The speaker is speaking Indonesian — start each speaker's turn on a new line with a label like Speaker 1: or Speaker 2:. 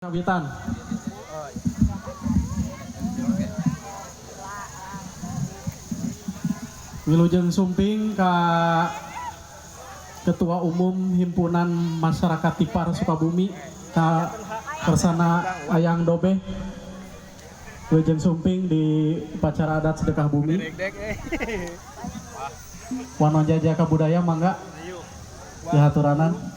Speaker 1: Kawitan. Wilujeng sumping ka Ketua Umum Himpunan Masyarakat Tipar Sukabumi ka Kersana Ayang Dobe. Wilujeng sumping di upacara adat sedekah bumi. Wanon jajaka budaya mangga dihaturanan.